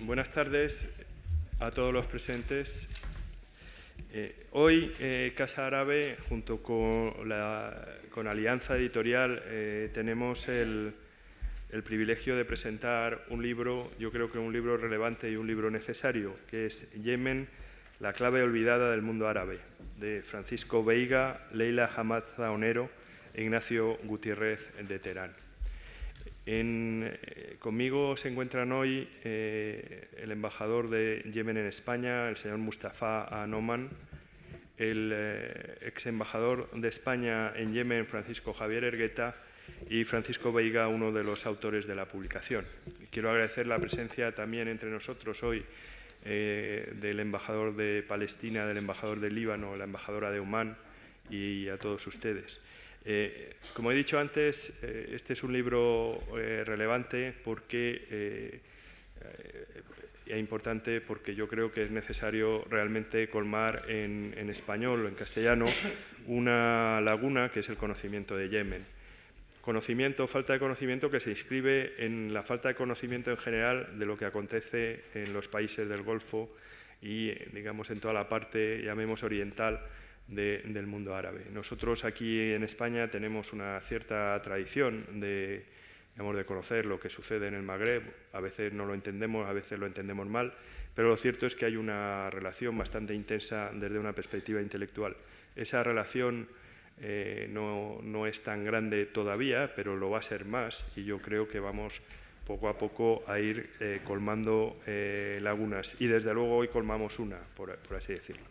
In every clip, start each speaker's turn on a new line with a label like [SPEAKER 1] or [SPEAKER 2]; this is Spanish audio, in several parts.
[SPEAKER 1] Buenas tardes a todos los presentes. Hoy Casa Árabe, junto con Alianza Editorial, tenemos el privilegio de presentar un libro, yo creo que un libro relevante y un libro necesario, que es Yemen, la clave olvidada del mundo árabe, de Francisco Veiga, Leila Hamad Zaonero e Ignacio Gutiérrez de Terán. Conmigo se encuentran hoy el embajador de Yemen en España, el señor Mustafa Anoman, el ex embajador de España en Yemen, Francisco Javier Hergueta, y Francisco Veiga, uno de los autores de la publicación. Quiero agradecer la presencia también entre nosotros hoy del embajador de Palestina, del embajador de Líbano, la embajadora de Omán y a todos ustedes. Como he dicho antes, este es un libro relevante porque es importante porque yo creo que es necesario realmente colmar en español o en castellano una laguna que es el conocimiento de Yemen. Falta de conocimiento que se inscribe en la falta de conocimiento en general de lo que acontece en los países del Golfo y, digamos, en toda la parte, llamemos, oriental del mundo árabe. Nosotros aquí en España tenemos una cierta tradición de conocer lo que sucede en el Magreb. A veces no lo entendemos, a veces lo entendemos mal, pero lo cierto es que hay una relación bastante intensa desde una perspectiva intelectual. Esa relación no es tan grande todavía, pero lo va a ser más, y yo creo que vamos poco a poco a ir colmando lagunas, y desde luego hoy colmamos una, por así decirlo.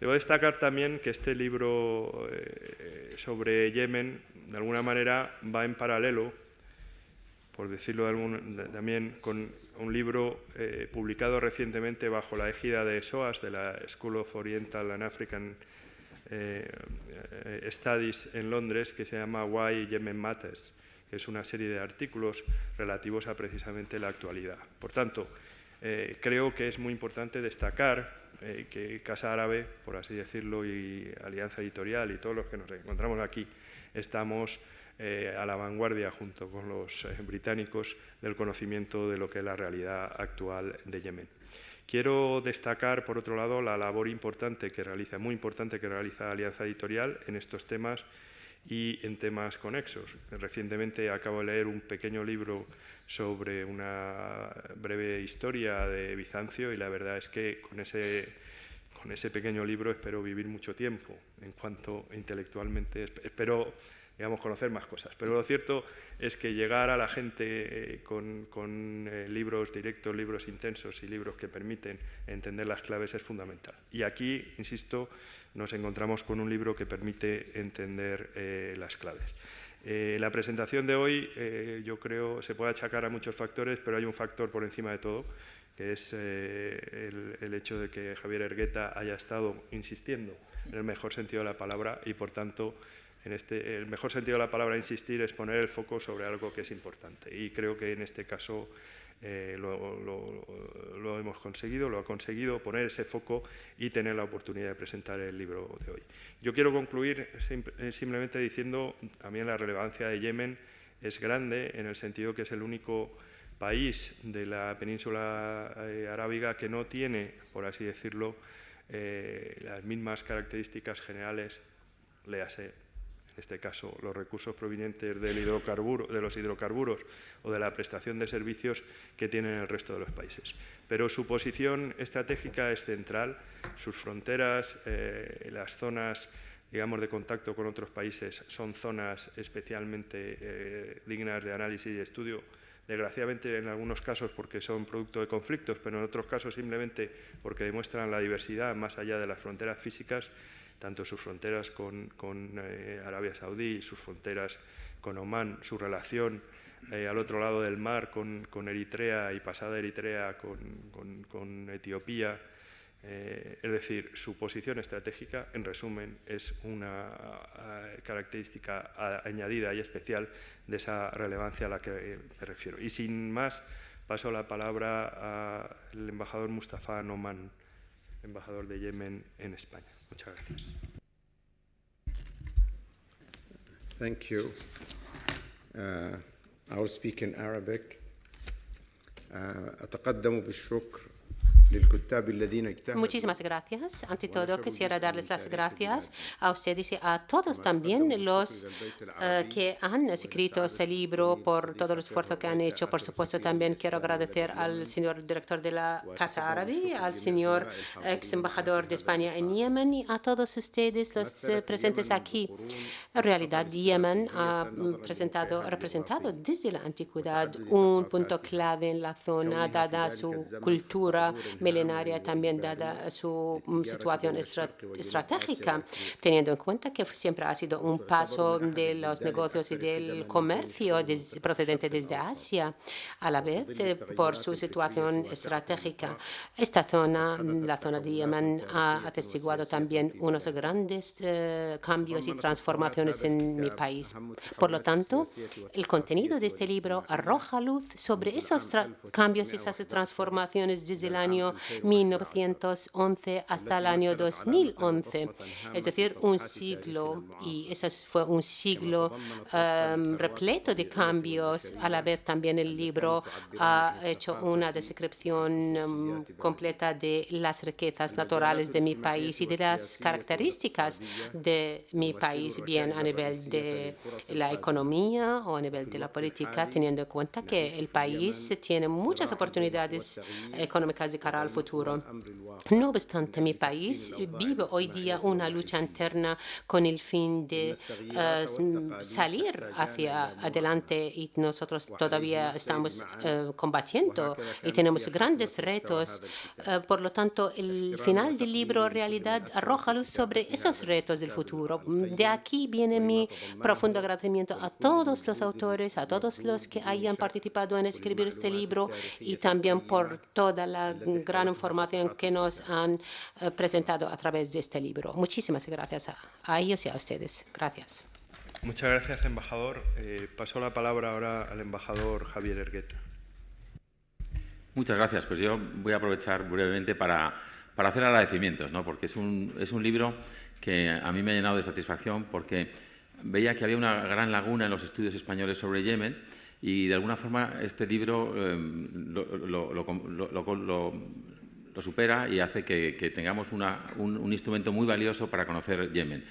[SPEAKER 1] Debo destacar también que este libro sobre Yemen, de alguna manera, va en paralelo, por decirlo también, con un libro publicado recientemente bajo la égida de SOAS, de la School of Oriental and African Studies en Londres, que se llama Why Yemen Matters, que es una serie de artículos relativos a precisamente la actualidad. Por tanto, creo que es muy importante destacar que Casa Árabe, por así decirlo, y Alianza Editorial y todos los que nos encontramos aquí, estamos a la vanguardia junto con los británicos del conocimiento de lo que es la realidad actual de Yemen. Quiero destacar, por otro lado, la labor muy importante que realiza Alianza Editorial en estos temas y en temas conexos. Recientemente acabo de leer un pequeño libro sobre una breve historia de Bizancio y la verdad es que con ese pequeño libro espero vivir mucho tiempo, en cuanto intelectualmente espero, digamos, conocer más cosas. Pero lo cierto es que llegar a la gente con libros directos, libros intensos y libros que permiten entender las claves es fundamental. Y aquí, insisto, nos encontramos con un libro que permite entender las claves. La presentación de hoy, yo creo, se puede achacar a muchos factores, pero hay un factor por encima de todo, que es el hecho de que Javier Hergueta haya estado insistiendo en el mejor sentido de la palabra y, por tanto, el mejor sentido de la palabra insistir es poner el foco sobre algo que es importante. Y creo que en este caso lo hemos conseguido, lo ha conseguido poner ese foco y tener la oportunidad de presentar el libro de hoy. Yo quiero concluir simplemente diciendo también la relevancia de Yemen es grande en el sentido que es el único país de la península arábiga que no tiene, por así decirlo, las mismas características generales, léase, en este caso, los recursos provenientes de los hidrocarburos o de la prestación de servicios que tienen el resto de los países. Pero su posición estratégica es central, sus fronteras, las zonas, digamos, de contacto con otros países son zonas especialmente dignas de análisis y de estudio, desgraciadamente en algunos casos porque son producto de conflictos, pero en otros casos simplemente porque demuestran la diversidad más allá de las fronteras físicas, tanto sus fronteras con Arabia Saudí, sus fronteras con Omán, su relación al otro lado del mar con Eritrea y pasada Eritrea con Etiopía. Es decir, su posición estratégica, en resumen, es una característica añadida y especial de esa relevancia a la que me refiero. Y sin más, paso la palabra al embajador Mustafa Anoman, embajador de Yemen en España. Muchas gracias.
[SPEAKER 2] Thank you. I'll speak in Arabic. Muchísimas gracias. Ante todo, quisiera darles las gracias a ustedes y a todos también los que han escrito este libro por todo el esfuerzo que han hecho. Por supuesto, también quiero agradecer al señor director de la Casa Árabe, al señor ex embajador de España en Yemen y a todos ustedes los presentes aquí. En realidad, Yemen ha representado desde la antigüedad un punto clave en la zona, dada su cultura milenaria, también dada su situación estratégica, teniendo en cuenta que siempre ha sido un paso de los negocios y del comercio procedente desde Asia, a la vez por su situación estratégica. Esta zona, la zona de Yemen, ha atestiguado también unos grandes cambios y transformaciones en mi país. Por lo tanto, el contenido de este libro arroja luz sobre esos cambios y esas transformaciones desde el año 1911 hasta el año 2011, es decir, un siglo, y ese fue un siglo repleto de cambios. A la vez también el libro ha hecho una descripción completa de las riquezas naturales de mi país y de las características de mi país, bien a nivel de la economía o a nivel de la política, teniendo en cuenta que el país tiene muchas oportunidades económicas de cara al futuro. No obstante, mi país vive hoy día una lucha interna con el fin de salir hacia adelante y nosotros todavía estamos combatiendo y tenemos grandes retos. Por lo tanto, el final del libro en realidad arroja luz sobre esos retos del futuro. De aquí viene mi profundo agradecimiento a todos los autores, a todos los que hayan participado en escribir este libro y también por toda la gran información que nos han presentado a través de este libro. Muchísimas gracias a ellos y a ustedes. Gracias.
[SPEAKER 1] Muchas gracias, embajador. Paso la palabra ahora al embajador Javier Hergueta.
[SPEAKER 3] Muchas gracias. Pues yo voy a aprovechar brevemente para hacer agradecimientos, ¿no? Porque es un libro que a mí me ha llenado de satisfacción porque veía que había una gran laguna en los estudios españoles sobre Yemen y de alguna forma este libro lo supera y hace que tengamos un instrumento muy valioso para conocer Yemen.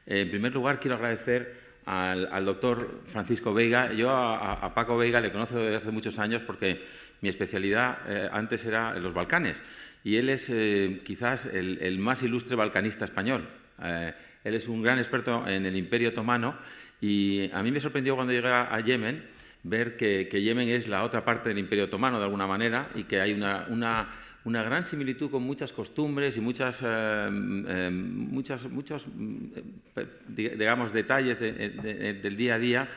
[SPEAKER 3] En primer lugar, quiero agradecer al doctor Francisco Veiga. Yo a Paco Veiga le conozco desde hace muchos años porque mi especialidad antes era en los Balcanes y él es quizás el más ilustre balcanista español. Él es un gran experto en el Imperio Otomano y a mí me sorprendió cuando llegué a Yemen ver que Yemen es la otra parte del Imperio Otomano de alguna manera y que hay una gran similitud con muchas costumbres y muchos digamos, detalles del día a día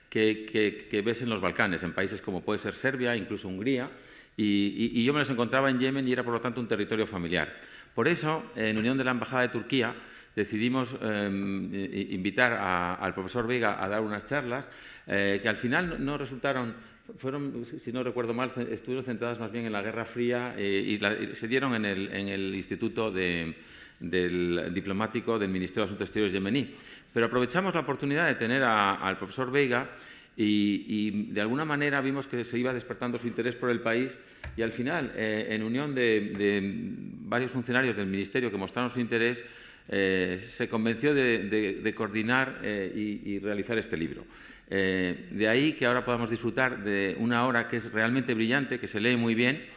[SPEAKER 3] que ves en los Balcanes, en países como puede ser Serbia, incluso Hungría, y yo me los encontraba en Yemen y era por lo tanto un territorio familiar. Por eso, en unión de la Embajada de Turquía, decidimos invitar al profesor Veiga a dar unas charlas que al final no resultaron, fueron, si no recuerdo mal, estuvieron centradas más bien en la Guerra Fría y se dieron en el Instituto del Diplomático del Ministerio de Asuntos Exteriores yemení. Pero aprovechamos la oportunidad de tener al profesor Veiga y de alguna manera vimos que se iba despertando su interés por el país y al final, en unión de varios funcionarios del Ministerio que mostraron su interés, se convenció de coordinar y realizar este libro. De ahí que ahora podamos disfrutar de una obra que es realmente brillante, que se lee muy bien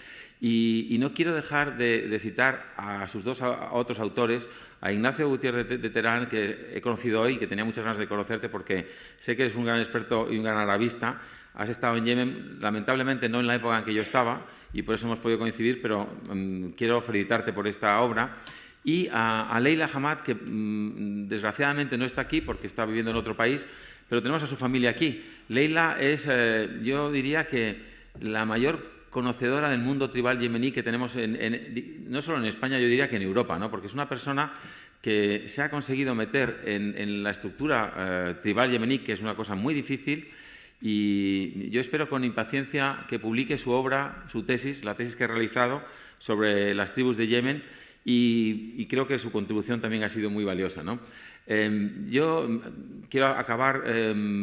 [SPEAKER 3] y no quiero dejar de citar a sus otros autores, a Ignacio Gutiérrez de Terán, que he conocido hoy y que tenía muchas ganas de conocerte porque sé que eres un gran experto y un gran arabista. Has estado en Yemen, lamentablemente no en la época en que yo estaba y por eso hemos podido coincidir, pero quiero felicitarte por esta obra. Y a Leila Hamad, que desgraciadamente no está aquí porque está viviendo en otro país, pero tenemos a su familia aquí. Leila es, yo diría que la mayor conocedora del mundo tribal yemení que tenemos no solo en España, yo diría que en Europa, ¿no? Porque es una persona que se ha conseguido meter en la estructura tribal yemení, que es una cosa muy difícil, y yo espero con impaciencia que publique su obra, su tesis, la tesis que ha realizado sobre las tribus de Yemen, y creo que su contribución también ha sido muy valiosa, ¿no? Yo quiero acabar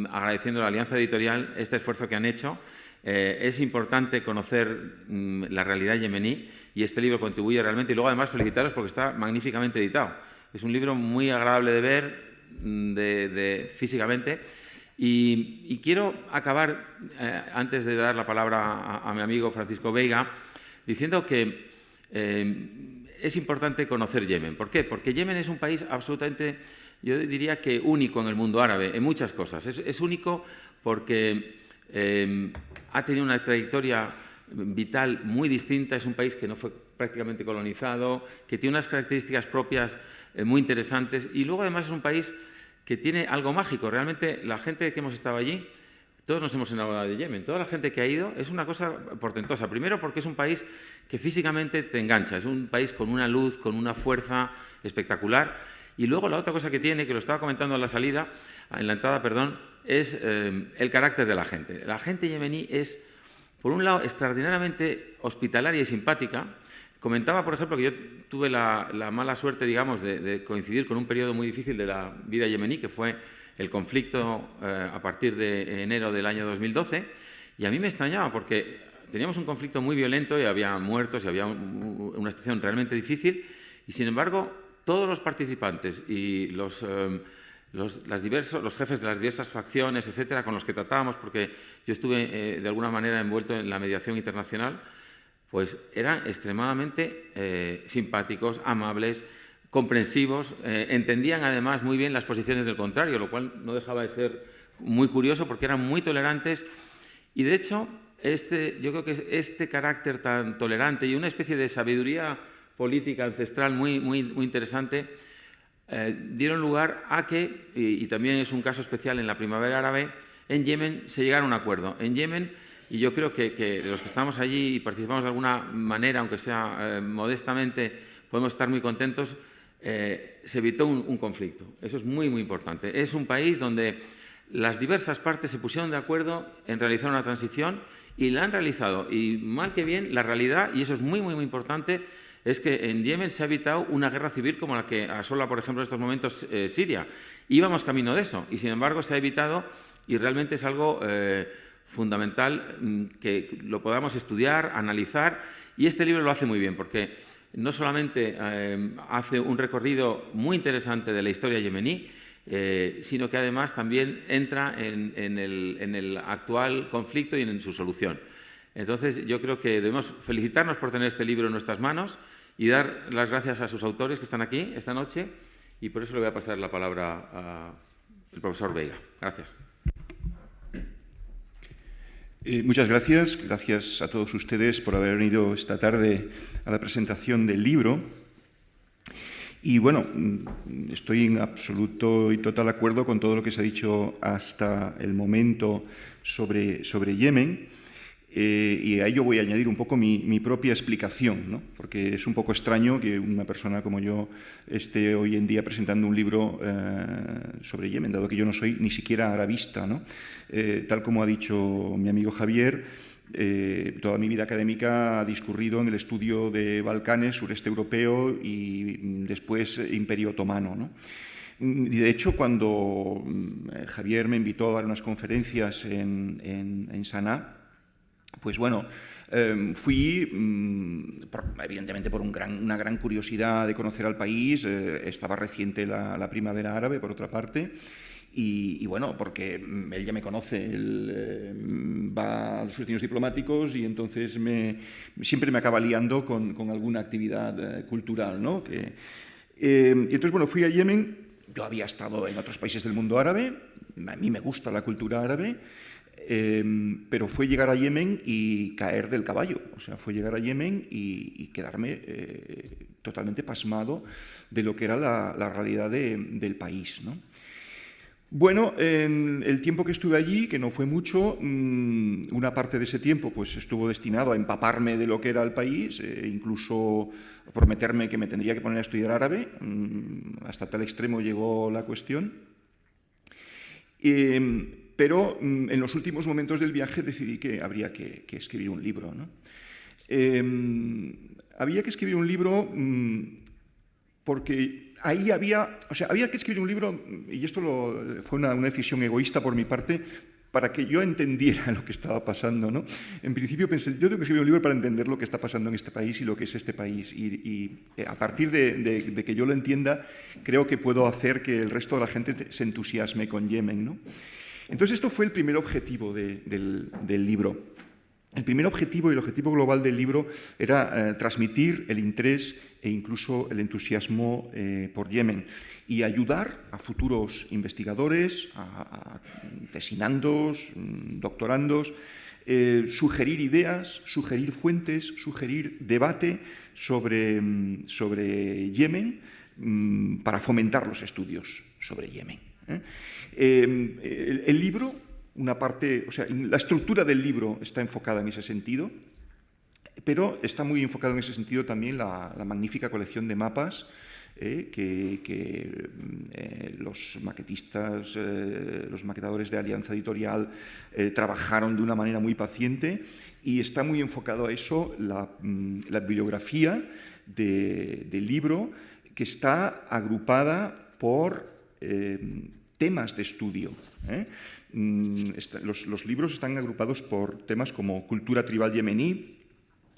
[SPEAKER 3] agradeciendo a la Alianza Editorial este esfuerzo que han hecho. es importante conocer la realidad yemení y este libro contribuye realmente. Y luego además felicitaros porque está magníficamente editado. Es un libro muy agradable de ver físicamente. Y quiero acabar, antes de dar la palabra a mi amigo Francisco Veiga, diciendo que es importante conocer Yemen. ¿Por qué? Porque Yemen es un país absolutamente, yo diría que único en el mundo árabe, en muchas cosas. Es único porque ha tenido una trayectoria vital muy distinta, es un país que no fue prácticamente colonizado, que tiene unas características propias muy interesantes y luego además es un país que tiene algo mágico. Realmente la gente que hemos estado allí, todos nos hemos enamorado de Yemen. Toda la gente que ha ido es una cosa portentosa. Primero porque es un país que físicamente te engancha, es un país con una luz, con una fuerza espectacular. Y luego la otra cosa que tiene, que lo estaba comentando en la entrada, perdón, es el carácter de la gente. La gente yemení es, por un lado, extraordinariamente hospitalaria y simpática. Comentaba, por ejemplo, que yo tuve la mala suerte, digamos, de coincidir con un periodo muy difícil de la vida yemení, que fue el conflicto a partir de enero del año 2012, y a mí me extrañaba porque teníamos un conflicto muy violento y había muertos y había una situación realmente difícil, y sin embargo, todos los participantes y los jefes de las diversas facciones, etcétera, con los que tratábamos, porque yo estuve de alguna manera envuelto en la mediación internacional, pues eran extremadamente simpáticos, amables, comprensivos, entendían además muy bien las posiciones del contrario, lo cual no dejaba de ser muy curioso porque eran muy tolerantes y de hecho yo creo que este carácter tan tolerante y una especie de sabiduría política ancestral muy interesante dieron lugar a que, y también es un caso especial en la primavera árabe, en Yemen se llegara a un acuerdo. En Yemen, y yo creo que los que estamos allí y participamos de alguna manera, aunque sea modestamente, podemos estar muy contentos, se evitó un conflicto. Eso es muy importante. Es un país donde las diversas partes se pusieron de acuerdo en realizar una transición y la han realizado. Y mal que bien, la realidad, y eso es muy importante, es que en Yemen se ha evitado una guerra civil como la que asola, por ejemplo, en estos momentos Siria. Íbamos camino de eso y, sin embargo, se ha evitado y realmente es algo fundamental que lo podamos estudiar, analizar, y este libro lo hace muy bien porque no solamente hace un recorrido muy interesante de la historia yemení, sino que además también entra en el actual conflicto y en su solución. Entonces, yo creo que debemos felicitarnos por tener este libro en nuestras manos y dar las gracias a sus autores que están aquí esta noche, y por eso le voy a pasar la palabra al profesor Veiga. Gracias.
[SPEAKER 4] Muchas gracias. Gracias a todos ustedes por haber venido esta tarde a la presentación del libro. Y bueno, estoy en absoluto y total acuerdo con todo lo que se ha dicho hasta el momento sobre Yemen. Y a ello voy a añadir un poco mi propia explicación, ¿no? Porque es un poco extraño que una persona como yo esté hoy en día presentando un libro sobre Yemen, dado que yo no soy ni siquiera arabista, ¿no? Tal como ha dicho mi amigo Javier, toda mi vida académica ha discurrido en el estudio de Balcanes, sureste europeo y después Imperio Otomano, ¿no? Y de hecho, cuando Javier me invitó a dar unas conferencias en Saná, pues bueno, fui evidentemente por una gran curiosidad de conocer al país. Estaba reciente la primavera árabe, por otra parte, y bueno, porque él ya me conoce, él va a sus estudios diplomáticos y entonces siempre me acaba liando con alguna actividad cultural, ¿no? Y entonces, bueno, fui a Yemen. Yo había estado en otros países del mundo árabe, a mí me gusta la cultura árabe, pero fue llegar a Yemen y caer del caballo. O sea, fue llegar a Yemen y quedarme totalmente pasmado de lo que era la realidad del país, ¿no? Bueno, en el tiempo que estuve allí, que no fue mucho, una parte de ese tiempo pues, estuvo destinado a empaparme de lo que era el país, incluso prometerme que me tendría que poner a estudiar árabe. Hasta tal extremo llegó la cuestión. Pero en los últimos momentos del viaje decidí que habría que escribir un libro, ¿no? Había que escribir un libro porque ahí había que escribir un libro, y esto fue una decisión egoísta por mi parte, para que yo entendiera lo que estaba pasando, ¿no? En principio pensé, yo tengo que escribir un libro para entender lo que está pasando en este país y lo que es este país. Y a partir de que yo lo entienda, creo que puedo hacer que el resto de la gente se entusiasme con Yemen, ¿no? Entonces, esto fue el primer objetivo del libro. El primer objetivo y el objetivo global del libro era transmitir el interés e incluso el entusiasmo por Yemen y ayudar a futuros investigadores, a tesinandos, doctorandos, sugerir ideas, sugerir fuentes, sugerir debate sobre Yemen para fomentar los estudios sobre Yemen. El libro, una parte, o sea, la estructura del libro está enfocada en ese sentido, pero está muy enfocado en ese sentido también la magnífica colección de mapas que los maquetistas, los maquetadores de Alianza Editorial trabajaron de una manera muy paciente, y está muy enfocado a eso la bibliografía del libro, que está agrupada por temas de estudio. Los libros están agrupados por temas como cultura tribal yemení,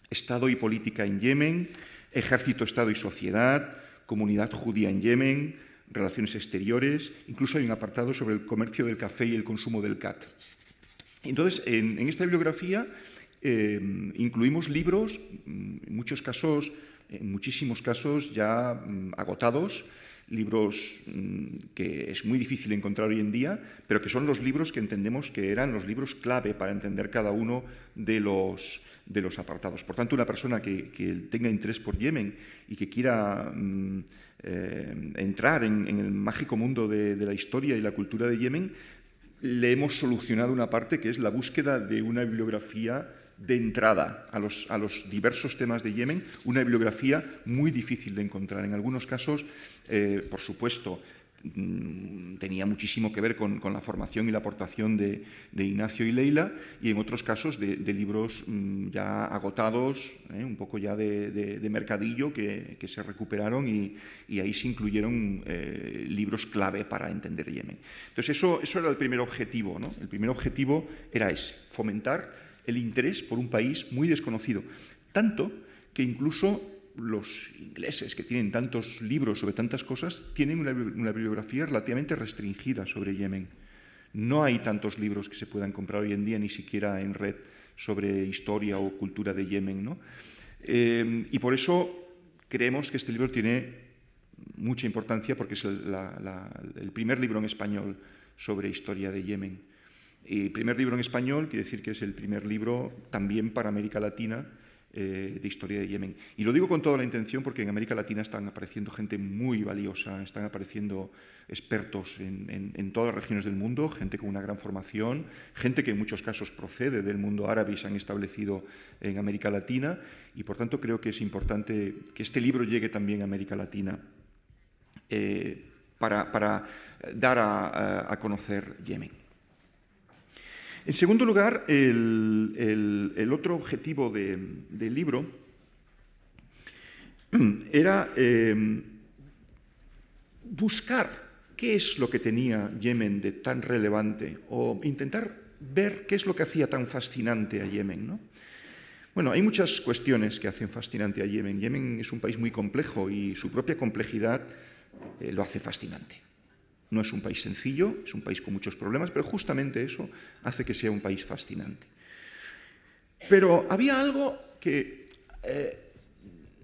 [SPEAKER 4] Estado y política en Yemen, ejército, Estado y sociedad, comunidad judía en Yemen, relaciones exteriores, incluso hay un apartado sobre el comercio del café y el consumo del cat. Entonces, en esta bibliografía incluimos libros, en muchísimos casos ya agotados, libros que es muy difícil encontrar hoy en día, pero que son los libros que entendemos que eran los libros clave para entender cada uno de los apartados. Por tanto, una persona que tenga interés por Yemen y que quiera entrar en el mágico mundo de la historia y la cultura de Yemen, le hemos solucionado una parte que es la búsqueda de una bibliografía de entrada a los diversos temas de Yemen, una bibliografía muy difícil de encontrar. En algunos casos, por supuesto, tenía muchísimo que ver con la formación y la aportación de Ignacio y Leila, y en otros casos de libros ya agotados, un poco ya de mercadillo, que se recuperaron, y ahí se incluyeron libros clave para entender Yemen. Entonces, eso era el primer objetivo, ¿no? El primer objetivo era ese, fomentar el interés por un país muy desconocido, tanto que incluso los ingleses, que tienen tantos libros sobre tantas cosas, tienen una bibliografía relativamente restringida sobre Yemen. No hay tantos libros que se puedan comprar hoy en día, ni siquiera en red, sobre historia o cultura de Yemen, ¿no? Y por eso creemos que este libro tiene mucha importancia, porque es el primer libro en español sobre historia de Yemen. Y primer libro en español quiere decir que es el primer libro también para América Latina de historia de Yemen. Y lo digo con toda la intención, porque en América Latina están apareciendo gente muy valiosa, están apareciendo expertos en todas las regiones del mundo, gente con una gran formación, gente que en muchos casos procede del mundo árabe y se han establecido en América Latina, y por tanto creo que es importante que este libro llegue también a América Latina para dar a conocer Yemen. En segundo lugar, el otro objetivo del libro era buscar qué es lo que tenía Yemen de tan relevante, o intentar ver qué es lo que hacía tan fascinante a Yemen, ¿no? Bueno, hay muchas cuestiones que hacen fascinante a Yemen. Yemen es un país muy complejo y su propia complejidad lo hace fascinante. No es un país sencillo, es un país con muchos problemas, pero justamente eso hace que sea un país fascinante. Pero había algo que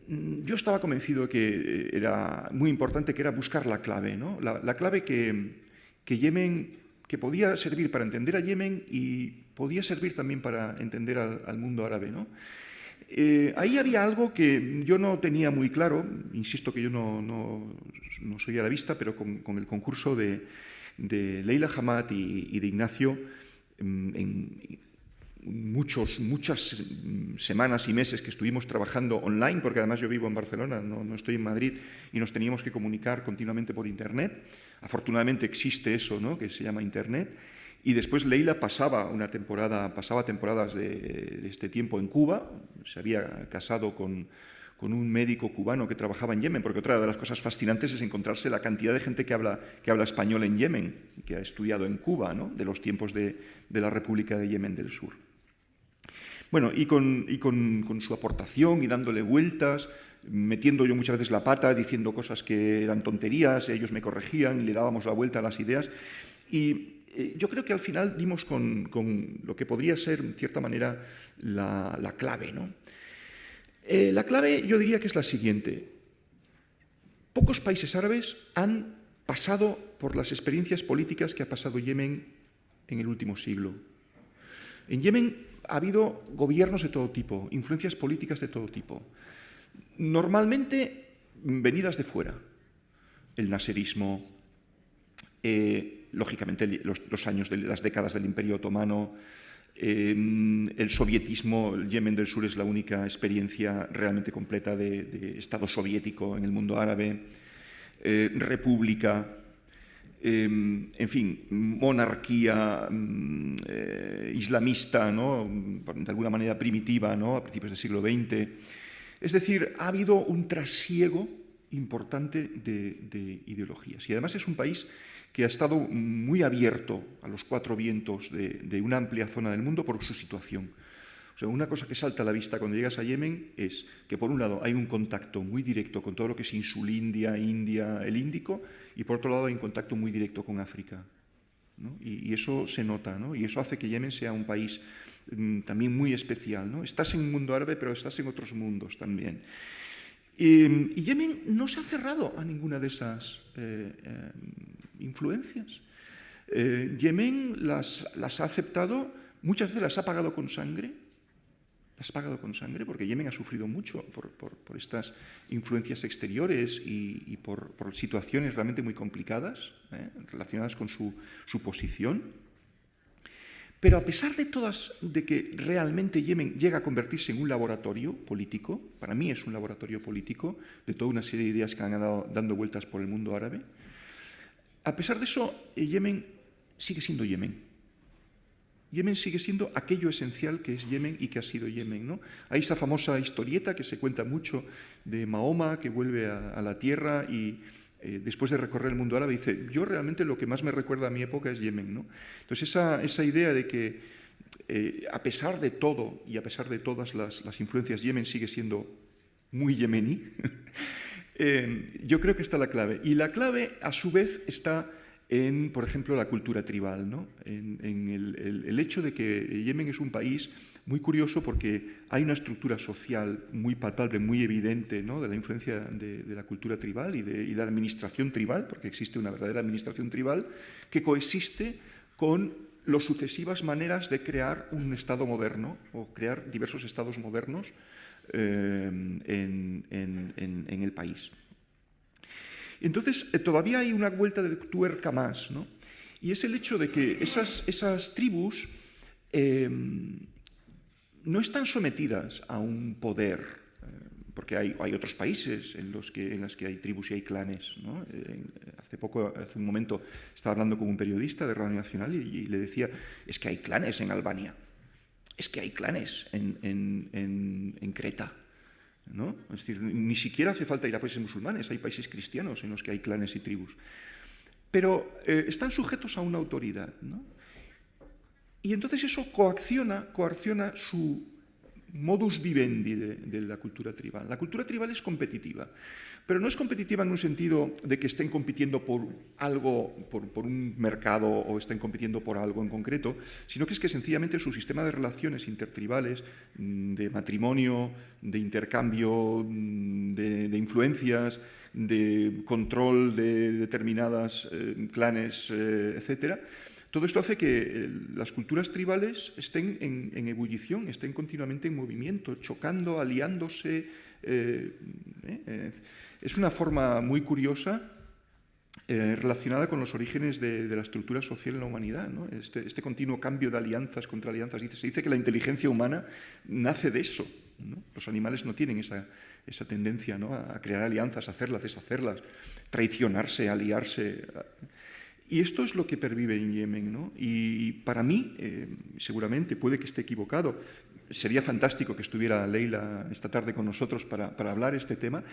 [SPEAKER 4] yo estaba convencido que era muy importante, que era buscar la clave, ¿no? La clave que Yemen, que podía servir para entender a Yemen y podía servir también para entender al mundo árabe, ¿no? Ahí había algo que yo no tenía muy claro, insisto que yo no soy arabista, pero con el concurso de Leila Hamad y de Ignacio, en muchas semanas y meses que estuvimos trabajando online, porque además yo vivo en Barcelona, no estoy en Madrid, y nos teníamos que comunicar continuamente por Internet. Afortunadamente existe eso, ¿no?, que se llama Internet. Y después Leila pasaba temporadas de este tiempo en Cuba, se había casado con un médico cubano que trabajaba en Yemen, porque otra de las cosas fascinantes es encontrarse la cantidad de gente que habla español en Yemen, que ha estudiado en Cuba, ¿no? De los tiempos de la República de Yemen del Sur. Bueno, y con su aportación y dándole vueltas, metiendo yo muchas veces la pata, diciendo cosas que eran tonterías, ellos me corregían y le dábamos la vuelta a las ideas. Y yo creo que al final dimos con lo que podría ser, en cierta manera, la clave, ¿no? La clave yo diría que es la siguiente. Pocos países árabes han pasado por las experiencias políticas que ha pasado Yemen en el último siglo. En Yemen ha habido gobiernos de todo tipo, influencias políticas de todo tipo, normalmente venidas de fuera. El naserismo, lógicamente los años de las décadas del Imperio Otomano, el sovietismo. El Yemen del Sur es la única experiencia realmente completa de Estado soviético en el mundo árabe, república, en fin, monarquía islamista, ¿no? De alguna manera primitiva, ¿no? A principios del siglo XX. Es decir, ha habido un trasiego importante de ideologías. Y además es un país que ha estado muy abierto a los cuatro vientos de una amplia zona del mundo por su situación. O sea, una cosa que salta a la vista cuando llegas a Yemen es que, por un lado, hay un contacto muy directo con todo lo que es Insulindia, India, el Índico, y por otro lado hay un contacto muy directo con África, ¿no? Y eso se nota, ¿no? Y eso hace que Yemen sea un país también muy especial, ¿no? Estás en un mundo árabe, pero estás en otros mundos también. Y Yemen no se ha cerrado a ninguna de esas influencias. Yemen las ha aceptado, muchas veces las ha pagado con sangre, porque Yemen ha sufrido mucho por estas influencias exteriores y por situaciones realmente muy complicadas, relacionadas con su posición. Pero a pesar de que realmente Yemen llega a convertirse en un laboratorio político, para mí es un laboratorio político de toda una serie de ideas que han andado dando vueltas por el mundo árabe, a pesar de eso, Yemen sigue siendo Yemen. Yemen sigue siendo aquello esencial que es Yemen y que ha sido Yemen, ¿no? Hay esa famosa historieta que se cuenta mucho de Mahoma, que vuelve a la tierra y después de recorrer el mundo árabe dice: yo realmente lo que más me recuerda a mi época es Yemen, ¿no? Entonces esa idea de que a pesar de todo y a pesar de todas las influencias, Yemen sigue siendo muy yemení. Yo creo que está la clave. Y la clave, a su vez, está en, por ejemplo, la cultura tribal, ¿no? En el hecho de que Yemen es un país muy curioso porque hay una estructura social muy palpable, muy evidente, ¿no? De la influencia de la cultura tribal y de la administración tribal, porque existe una verdadera administración tribal que coexiste con las sucesivas maneras de crear un Estado moderno o crear diversos estados modernos en el país. Entonces, todavía hay una vuelta de tuerca más, ¿no? Y es el hecho de que esas tribus no están sometidas a un poder, porque hay otros países en los que hay tribus y hay clanes, ¿no? Hace un momento, estaba hablando con un periodista de Radio Nacional y le decía: es que hay clanes en Albania, es que hay clanes en Creta, ¿no? Es decir, ni siquiera hace falta ir a países musulmanes, hay países cristianos en los que hay clanes y tribus. Pero están sujetos a una autoridad, ¿no? Y entonces eso coacciona su modus vivendi de la cultura tribal. La cultura tribal es competitiva, pero no es competitiva en un sentido de que estén compitiendo por algo, por un mercado, o estén compitiendo por algo en concreto, sino que es que sencillamente su sistema de relaciones intertribales, de matrimonio, de intercambio, de influencias, de control de determinadas clanes, etcétera. Todo esto hace que las culturas tribales estén en ebullición, estén continuamente en movimiento, chocando, aliándose. Es una forma muy curiosa relacionada con los orígenes de la estructura social en la humanidad, ¿no? Este continuo cambio de alianzas contra alianzas. Se dice que la inteligencia humana nace de eso, ¿no? Los animales no tienen esa tendencia, ¿no? A crear alianzas, hacerlas, deshacerlas, traicionarse, aliarse. Y esto es lo que pervive en Yemen, ¿no? Y para mí, seguramente, puede que esté equivocado, sería fantástico que estuviera Leila esta tarde con nosotros para hablar este tema,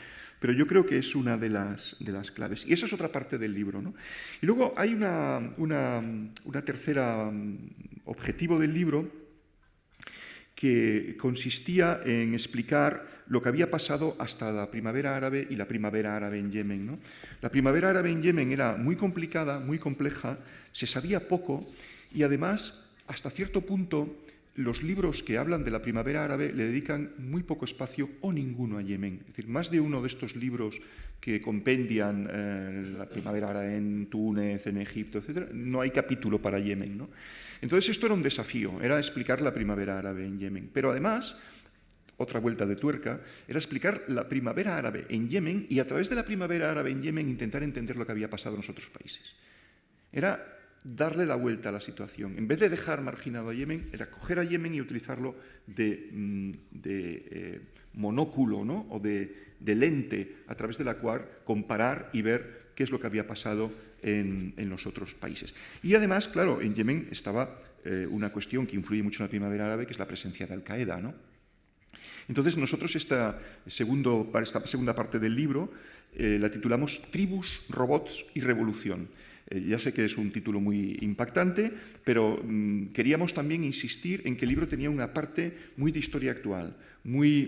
[SPEAKER 4] pero yo creo que es una de las claves. Y esa es otra parte del libro, ¿no? Y luego hay una tercera objetivo del libro que consistía en explicar lo que había pasado hasta la primavera árabe y la primavera árabe en Yemen, ¿no? La primavera árabe en Yemen era muy complicada, muy compleja, se sabía poco y además, hasta cierto punto, los libros que hablan de la primavera árabe le dedican muy poco espacio o ninguno a Yemen. Es decir, más de uno de estos libros que compendian la primavera árabe en Túnez, en Egipto, etc., no hay capítulo para Yemen, ¿no? Entonces esto era un desafío, era explicar la primavera árabe en Yemen. Pero además, otra vuelta de tuerca, era explicar la primavera árabe en Yemen y a través de la primavera árabe en Yemen intentar entender lo que había pasado en los otros países. Era darle la vuelta a la situación. En vez de dejar marginado a Yemen, era coger a Yemen y utilizarlo de monóculo, ¿no? O de lente a través de la cual comparar y ver qué es lo que había pasado en los otros países. Y además, claro, en Yemen estaba una cuestión que influye mucho en la primavera árabe, que es la presencia de Al-Qaeda, ¿no? Entonces nosotros esta segunda parte del libro la titulamos Tribus, Robots y Revolución. Ya sé que es un título muy impactante, pero queríamos también insistir en que el libro tenía una parte muy de historia actual, muy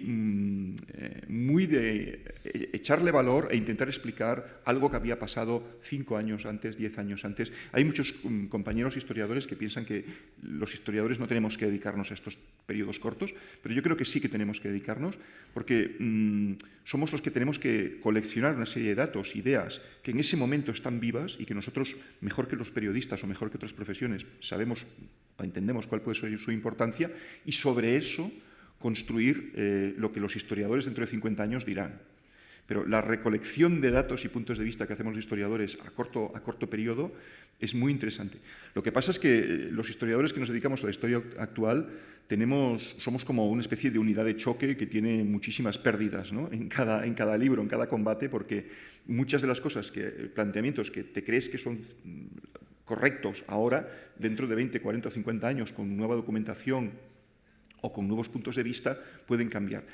[SPEAKER 4] de echarle valor e intentar explicar algo que había pasado 5 años antes, 10 años antes. Hay muchos compañeros historiadores que piensan que los historiadores no tenemos que dedicarnos a estos periodos cortos, pero yo creo que sí que tenemos que dedicarnos, porque somos los que tenemos que coleccionar una serie de datos, ideas, que en ese momento están vivas y que nosotros, mejor que los periodistas o mejor que otras profesiones, sabemos o entendemos cuál puede ser su importancia, y sobre eso construir lo que los historiadores dentro de 50 años dirán. Pero la recolección de datos y puntos de vista que hacemos los historiadores a corto periodo es muy interesante. Lo que pasa es que los historiadores que nos dedicamos a la historia actual somos como una especie de unidad de choque que tiene muchísimas pérdidas, ¿no? en cada libro, en cada combate, porque muchas de las cosas, planteamientos que te crees que son correctos ahora, dentro de 20, 40 o 50 años, con nueva documentación o con nuevos puntos de vista, pueden cambiar.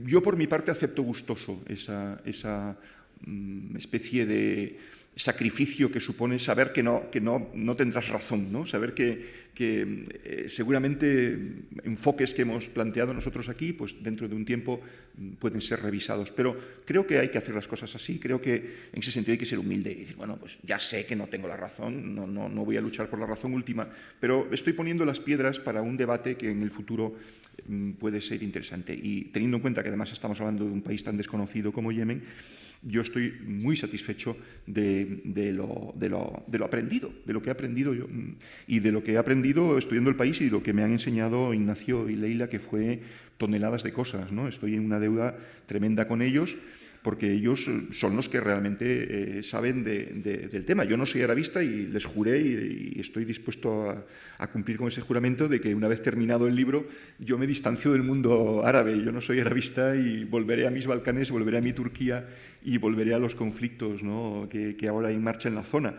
[SPEAKER 4] Yo, por mi parte, acepto gustoso esa especie de sacrificio que supone saber que no tendrás razón, ¿no? Saber que seguramente enfoques que hemos planteado nosotros aquí, pues dentro de un tiempo pueden ser revisados. Pero creo que hay que hacer las cosas así, creo que en ese sentido hay que ser humilde y decir, bueno, pues ya sé que no tengo la razón, no voy a luchar por la razón última, pero estoy poniendo las piedras para un debate que en el futuro puede ser interesante. Y teniendo en cuenta que además estamos hablando de un país tan desconocido como Yemen, yo estoy muy satisfecho de lo aprendido, de lo que he aprendido yo y de lo que he aprendido estudiando el país y de lo que me han enseñado Ignacio y Leila, que fue toneladas de cosas, ¿no? Estoy en una deuda tremenda con ellos, porque ellos son los que realmente saben del tema. Yo no soy arabista y les juré y estoy dispuesto a cumplir con ese juramento de que una vez terminado el libro yo me distancio del mundo árabe. Yo no soy arabista y volveré a mis Balcanes, volveré a mi Turquía y volveré a los conflictos, ¿no? que ahora hay en marcha en la zona.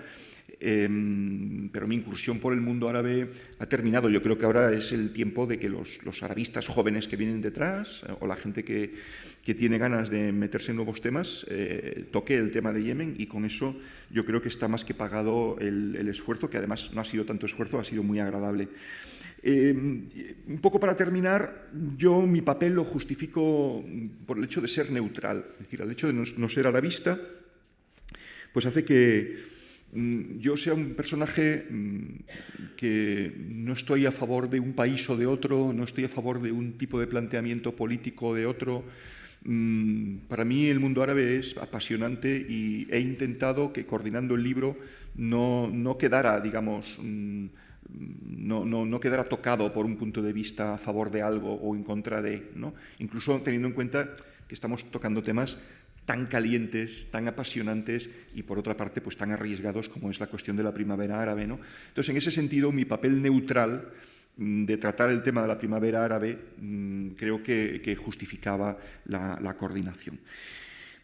[SPEAKER 4] Pero mi incursión por el mundo árabe ha terminado. Yo creo que ahora es el tiempo de que los arabistas jóvenes que vienen detrás o la gente que tiene ganas de meterse en nuevos temas toque el tema de Yemen, y con eso yo creo que está más que pagado el esfuerzo, que además no ha sido tanto esfuerzo, ha sido muy agradable. Un poco para terminar, yo mi papel lo justifico por el hecho de ser neutral, es decir, el hecho de no ser arabista, pues hace que yo sea un personaje que no estoy a favor de un país o de otro, no estoy a favor de un tipo de planteamiento político o de otro. Para mí el mundo árabe es apasionante y he intentado que, coordinando el libro, no quedara, digamos, no quedara tocado por un punto de vista a favor de algo o en contra de, ¿no? Incluso teniendo en cuenta que estamos tocando temas tan calientes, tan apasionantes y, por otra parte, pues tan arriesgados como es la cuestión de la primavera árabe, ¿no? Entonces, en ese sentido, mi papel neutral de tratar el tema de la primavera árabe creo que justificaba la coordinación.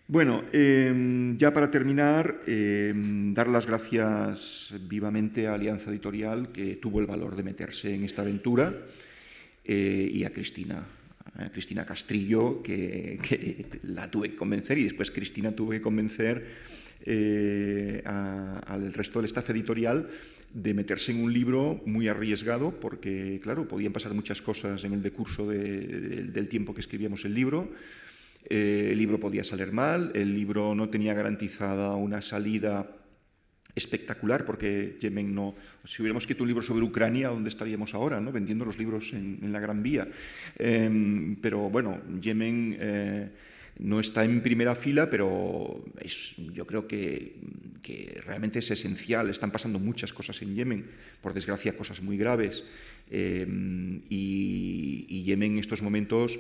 [SPEAKER 4] Bueno, ya para terminar, dar las gracias vivamente a Alianza Editorial, que tuvo el valor de meterse en esta aventura. y a Cristina Castrillo, que la tuve que convencer, y después Cristina tuvo que convencer al resto del staff editorial de meterse en un libro muy arriesgado, porque, claro, podían pasar muchas cosas en el decurso del tiempo que escribíamos el libro. El libro podía salir mal, el libro no tenía garantizada una salida espectacular, porque Yemen no... Si hubiéramos escrito un libro sobre Ucrania, ¿dónde estaríamos ahora, no? Vendiendo los libros en la Gran Vía. Pero bueno, Yemen no está en primera fila, pero yo creo que realmente es esencial. Están pasando muchas cosas en Yemen, por desgracia cosas muy graves, y Yemen en estos momentos,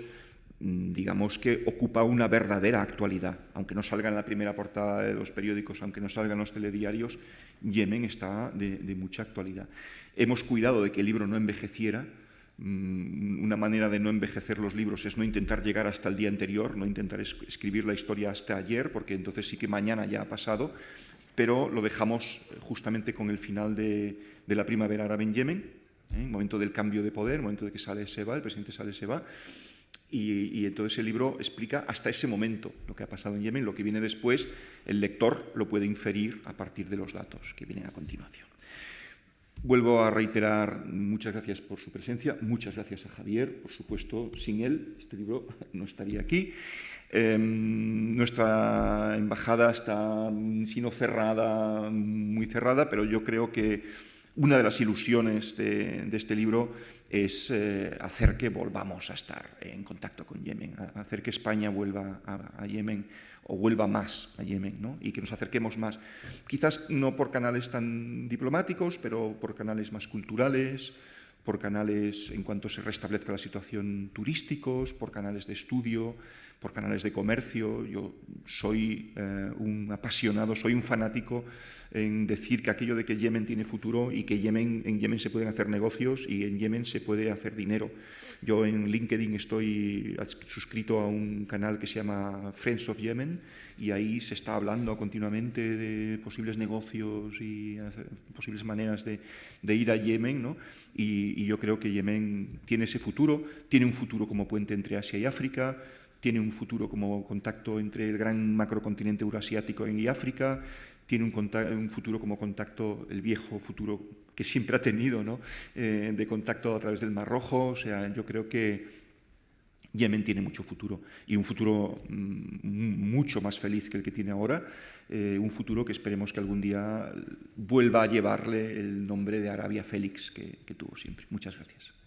[SPEAKER 4] digamos que ocupa una verdadera actualidad. Aunque no salga en la primera portada de los periódicos, aunque no salga en los telediarios, Yemen está de mucha actualidad. Hemos cuidado de que el libro no envejeciera. Una manera de no envejecer los libros es no intentar llegar hasta el día anterior, no intentar escribir la historia hasta ayer, porque entonces sí que mañana ya ha pasado, pero lo dejamos justamente con el final de la primavera árabe en Yemen, el momento del cambio de poder, el momento de que Saleh se va, el presidente Saleh se va. Y entonces el libro explica hasta ese momento lo que ha pasado en Yemen. Lo que viene después, el lector lo puede inferir a partir de los datos que vienen a continuación. Vuelvo a reiterar muchas gracias por su presencia, muchas gracias a Javier, por supuesto, sin él este libro no estaría aquí. Nuestra embajada está, si no cerrada, muy cerrada, pero yo creo que una de las ilusiones de este libro es hacer que volvamos a estar en contacto con Yemen, hacer que España vuelva a Yemen, o vuelva más a Yemen, ¿no? Y que nos acerquemos más. Quizás no por canales tan diplomáticos, pero por canales más culturales, por canales en cuanto se restablezca la situación turísticos, por canales de estudio, por canales de comercio. Yo soy un apasionado, soy un fanático en decir que aquello de que Yemen tiene futuro y que en Yemen se pueden hacer negocios y en Yemen se puede hacer dinero. Yo en LinkedIn estoy suscrito a un canal que se llama Friends of Yemen, y ahí se está hablando continuamente de posibles negocios y posibles maneras de ir a Yemen, ¿no? Y yo creo que Yemen tiene ese futuro, tiene un futuro como puente entre Asia y África, tiene un futuro como contacto entre el gran macrocontinente eurasiático y África, tiene un futuro como contacto, el viejo futuro que siempre ha tenido, ¿no? De contacto a través del Mar Rojo. O sea, yo creo que Yemen tiene mucho futuro, y un futuro mucho más feliz que el que tiene ahora, un futuro que esperemos que algún día vuelva a llevarle el nombre de Arabia Félix que tuvo siempre. Muchas gracias.